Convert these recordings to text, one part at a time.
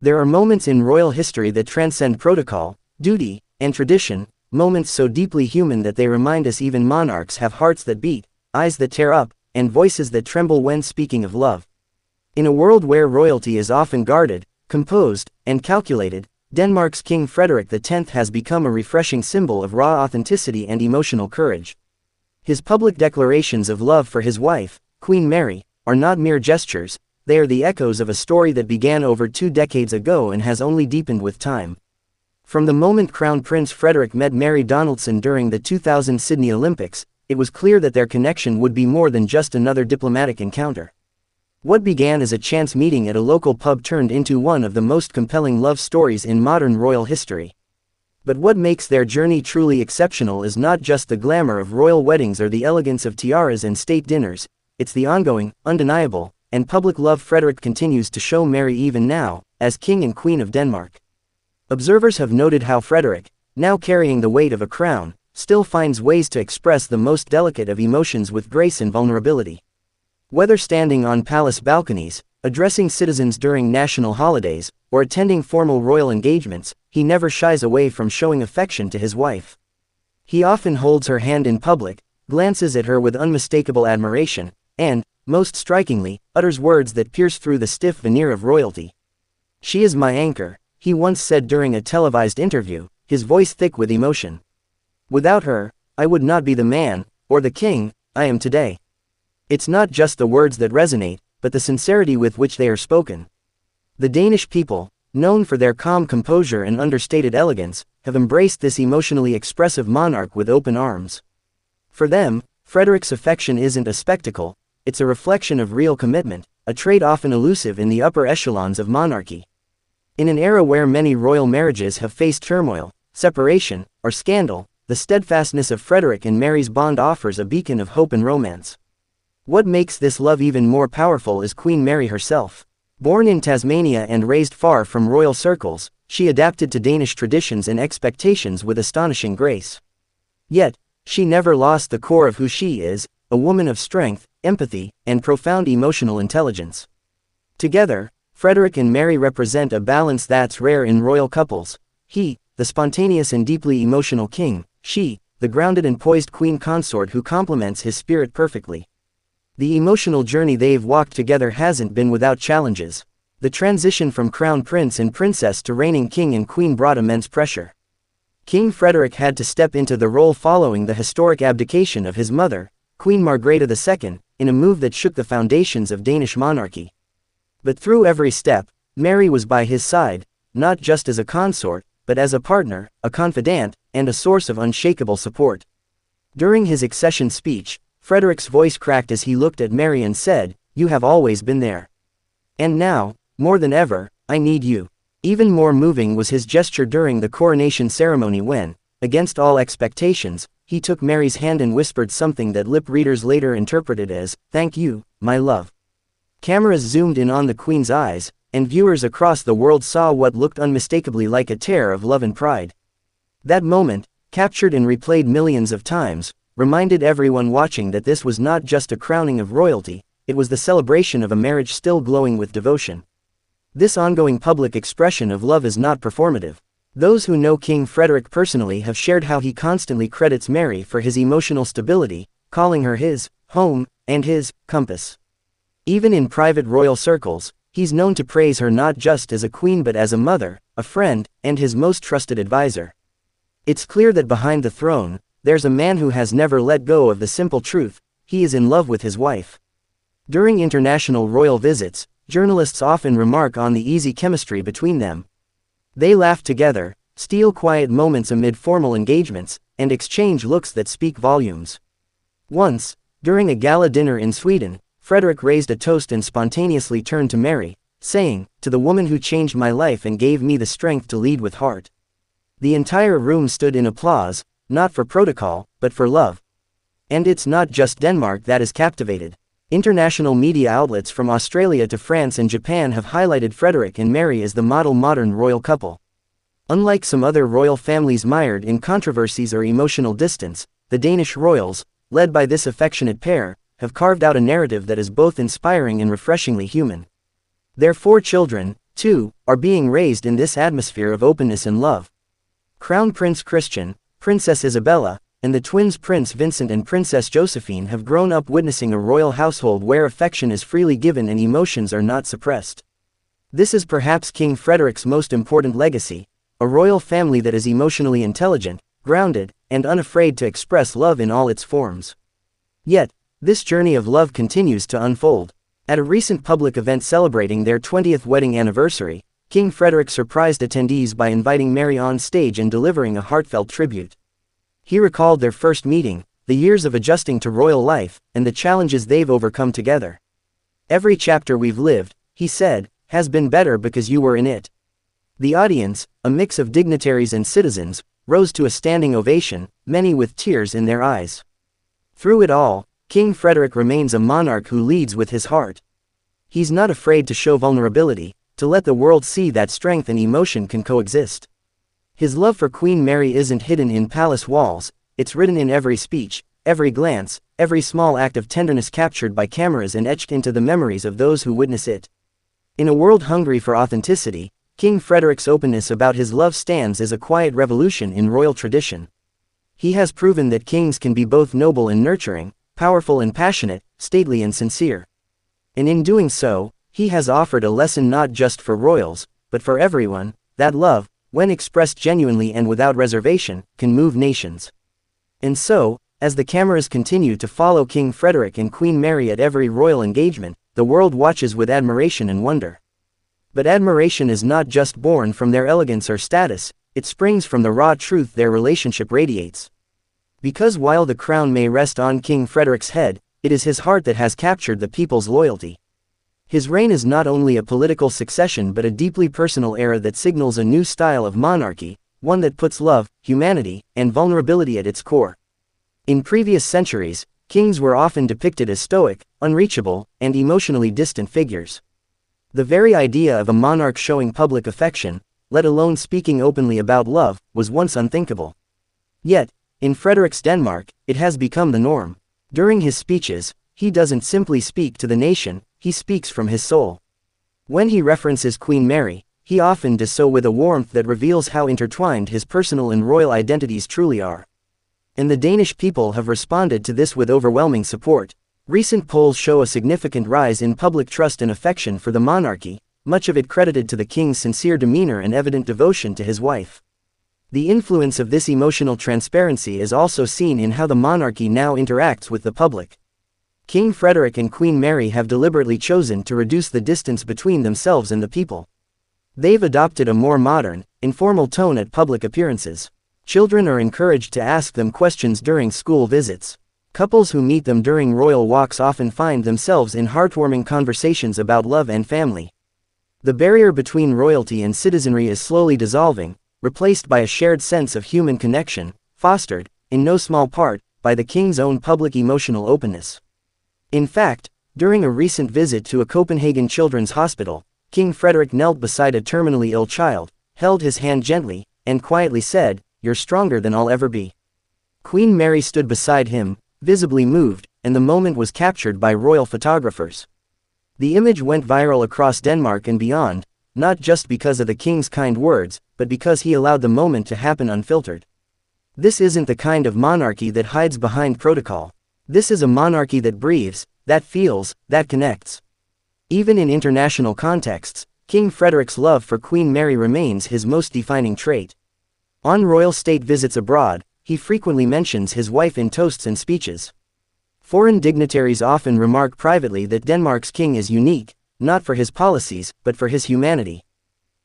There are moments in royal history that transcend protocol, duty, and tradition, moments so deeply human that they remind us even monarchs have hearts that beat, eyes that tear up, and voices that tremble when speaking of love. In a world where royalty is often guarded, composed, and calculated, Denmark's King Frederik X has become a refreshing symbol of raw authenticity and emotional courage. His public declarations of love for his wife, Queen Mary, are not mere gestures, they are the echoes of a story that began over 2 decades ago and has only deepened with time. From the moment Crown Prince Frederik met Mary Donaldson during the 2000 Sydney Olympics, it was clear that their connection would be more than just another diplomatic encounter. What began as a chance meeting at a local pub turned into one of the most compelling love stories in modern royal history. But what makes their journey truly exceptional is not just the glamour of royal weddings or the elegance of tiaras and state dinners, it's the ongoing, undeniable, and public love Frederik continues to show Mary even now, as King and Queen of Denmark. Observers have noted how Frederik, now carrying the weight of a crown, still finds ways to express the most delicate of emotions with grace and vulnerability. Whether standing on palace balconies, addressing citizens during national holidays, or attending formal royal engagements, he never shies away from showing affection to his wife. He often holds her hand in public, glances at her with unmistakable admiration, and, most strikingly, utters words that pierce through the stiff veneer of royalty. "She is my anchor," he once said during a televised interview, his voice thick with emotion. "Without her, I would not be the man, or the king, I am today." It's not just the words that resonate, but the sincerity with which they are spoken. The Danish people, known for their calm composure and understated elegance, have embraced this emotionally expressive monarch with open arms. For them, Frederik's affection isn't a spectacle, it's a reflection of real commitment, a trait often elusive in the upper echelons of monarchy. In an era where many royal marriages have faced turmoil, separation, or scandal, the steadfastness of Frederik and Mary's bond offers a beacon of hope and romance. What makes this love even more powerful is Queen Mary herself. Born in Tasmania and raised far from royal circles, she adapted to Danish traditions and expectations with astonishing grace. Yet, she never lost the core of who she is, a woman of strength, empathy, and profound emotional intelligence. Together, Frederik and Mary represent a balance that's rare in royal couples. He, the spontaneous and deeply emotional king; she, the grounded and poised queen consort who complements his spirit perfectly. The emotional journey they've walked together hasn't been without challenges. The transition from crown prince and princess to reigning king and queen brought immense pressure. King Frederik had to step into the role following the historic abdication of his mother, Queen Margrethe II, in a move that shook the foundations of Danish monarchy. But through every step, Mary was by his side, not just as a consort, but as a partner, a confidant, and a source of unshakable support. During his accession speech, Frederik's voice cracked as he looked at Mary and said, "You have always been there. And now, more than ever, I need you." Even more moving was his gesture during the coronation ceremony when, against all expectations, he took Mary's hand and whispered something that lip readers later interpreted as, "Thank you, my love." Cameras zoomed in on the Queen's eyes, and viewers across the world saw what looked unmistakably like a tear of love and pride. That moment, captured and replayed millions of times, reminded everyone watching that this was not just a crowning of royalty, it was the celebration of a marriage still glowing with devotion. This ongoing public expression of love is not performative. Those who know King Frederik personally have shared how he constantly credits Mary for his emotional stability, calling her his home and his compass. Even in private royal circles, he's known to praise her not just as a queen but as a mother, a friend, and his most trusted advisor. It's clear that behind the throne, there's a man who has never let go of the simple truth: he is in love with his wife. During international royal visits, journalists often remark on the easy chemistry between them. They laugh together, steal quiet moments amid formal engagements, and exchange looks that speak volumes. Once, during a gala dinner in Sweden, Frederik raised a toast and spontaneously turned to Mary, saying, "To the woman who changed my life and gave me the strength to lead with heart." The entire room stood in applause, not for protocol, but for love. And it's not just Denmark that is captivated. International media outlets from Australia to France and Japan have highlighted Frederik and Mary as the model modern royal couple. Unlike some other royal families mired in controversies or emotional distance, the Danish royals, led by this affectionate pair, have carved out a narrative that is both inspiring and refreshingly human. Their 4 children, too, are being raised in this atmosphere of openness and love. Crown Prince Christian, Princess Isabella, and the twins Prince Vincent and Princess Josephine have grown up witnessing a royal household where affection is freely given and emotions are not suppressed. This is perhaps King Frederik's most important legacy, a royal family that is emotionally intelligent, grounded, and unafraid to express love in all its forms. Yet, this journey of love continues to unfold. At a recent public event celebrating their 20th wedding anniversary, King Frederik surprised attendees by inviting Mary on stage and delivering a heartfelt tribute. He recalled their first meeting, the years of adjusting to royal life, and the challenges they've overcome together. "Every chapter we've lived," he said, "has been better because you were in it." The audience, a mix of dignitaries and citizens, rose to a standing ovation, many with tears in their eyes. Through it all, King Frederik remains a monarch who leads with his heart. He's not afraid to show vulnerability, to let the world see that strength and emotion can coexist. His love for Queen Mary isn't hidden in palace walls, it's written in every speech, every glance, every small act of tenderness captured by cameras and etched into the memories of those who witness it. In a world hungry for authenticity, King Frederik's openness about his love stands as a quiet revolution in royal tradition. He has proven that kings can be both noble and nurturing, powerful and passionate, stately and sincere. And in doing so, he has offered a lesson not just for royals, but for everyone, that love, when expressed genuinely and without reservation, can move nations. And so, as the cameras continue to follow King Frederik and Queen Mary at every royal engagement, the world watches with admiration and wonder. But admiration is not just born from their elegance or status, it springs from the raw truth their relationship radiates. Because while the crown may rest on King Frederik's head, it is his heart that has captured the people's loyalty. His reign is not only a political succession but a deeply personal era that signals a new style of monarchy, one that puts love, humanity, and vulnerability at its core. In previous centuries, kings were often depicted as stoic, unreachable, and emotionally distant figures. The very idea of a monarch showing public affection, let alone speaking openly about love, was once unthinkable. Yet, in Frederik's Denmark, it has become the norm. During his speeches, he doesn't simply speak to the nation, he speaks from his soul. When he references Queen Mary, he often does so with a warmth that reveals how intertwined his personal and royal identities truly are. And the Danish people have responded to this with overwhelming support. Recent polls show a significant rise in public trust and affection for the monarchy, much of it credited to the king's sincere demeanor and evident devotion to his wife. The influence of this emotional transparency is also seen in how the monarchy now interacts with the public. King Frederik and Queen Mary have deliberately chosen to reduce the distance between themselves and the people. They've adopted a more modern, informal tone at public appearances. Children are encouraged to ask them questions during school visits. Couples who meet them during royal walks often find themselves in heartwarming conversations about love and family. The barrier between royalty and citizenry is slowly dissolving, replaced by a shared sense of human connection, fostered, in no small part, by the king's own public emotional openness. In fact, during a recent visit to a Copenhagen children's hospital, King Frederik knelt beside a terminally ill child, held his hand gently, and quietly said, "You're stronger than I'll ever be." Queen Mary stood beside him, visibly moved, and the moment was captured by royal photographers. The image went viral across Denmark and beyond, not just because of the king's kind words, but because he allowed the moment to happen unfiltered. This isn't the kind of monarchy that hides behind protocol. This is a monarchy that breathes, that feels, that connects. Even in international contexts, King Frederik's love for Queen Mary remains his most defining trait. On royal state visits abroad, he frequently mentions his wife in toasts and speeches. Foreign dignitaries often remark privately that Denmark's king is unique, not for his policies, but for his humanity.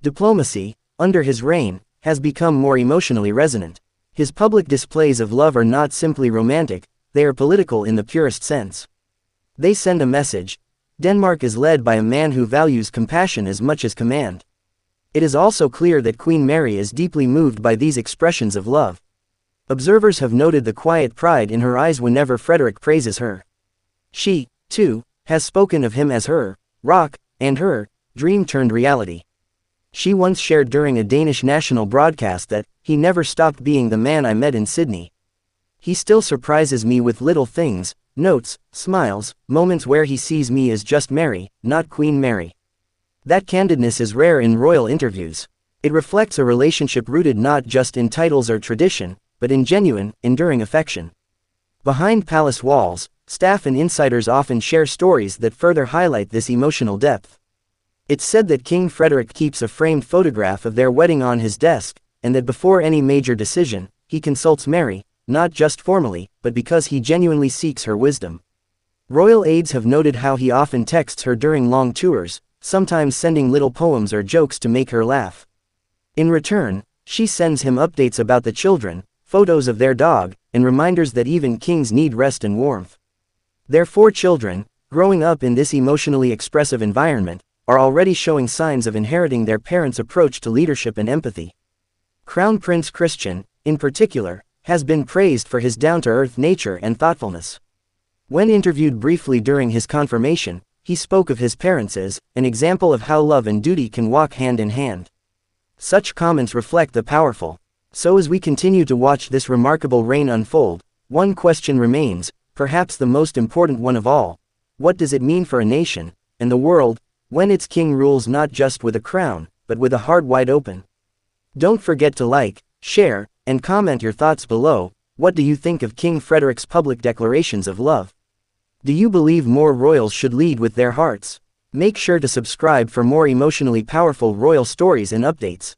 Diplomacy, under his reign, has become more emotionally resonant. His public displays of love are not simply romantic, they are political in the purest sense. They send a message. Denmark is led by a man who values compassion as much as command. It is also clear that Queen Mary is deeply moved by these expressions of love. Observers have noted the quiet pride in her eyes whenever Frederik praises her. She, too, has spoken of him as her rock, and her dream turned reality. She once shared during a Danish national broadcast that, "He never stopped being the man I met in Sydney. He still surprises me with little things, notes, smiles, moments where he sees me as just Mary, not Queen Mary." That candidness is rare in royal interviews. It reflects a relationship rooted not just in titles or tradition, but in genuine, enduring affection. Behind palace walls, staff and insiders often share stories that further highlight this emotional depth. It's said that King Frederik keeps a framed photograph of their wedding on his desk, and that before any major decision, he consults Mary, not just formally, but because he genuinely seeks her wisdom. Royal aides have noted how he often texts her during long tours, sometimes sending little poems or jokes to make her laugh. In return, she sends him updates about the children, photos of their dog, and reminders that even kings need rest and warmth. Their 4 children, growing up in this emotionally expressive environment, are already showing signs of inheriting their parents' approach to leadership and empathy. Crown Prince Christian, in particular, has been praised for his down-to-earth nature and thoughtfulness. When interviewed briefly during his confirmation, he spoke of his parents as an example of how love and duty can walk hand in hand. Such comments reflect the powerful. So as we continue to watch this remarkable reign unfold, one question remains, perhaps the most important one of all. What does it mean for a nation, and the world, when its king rules not just with a crown, but with a heart wide open? Don't forget to like, share, and comment your thoughts below. What do you think of King Frederik's public declarations of love? Do you believe more royals should lead with their hearts? Make sure to subscribe for more emotionally powerful royal stories and updates.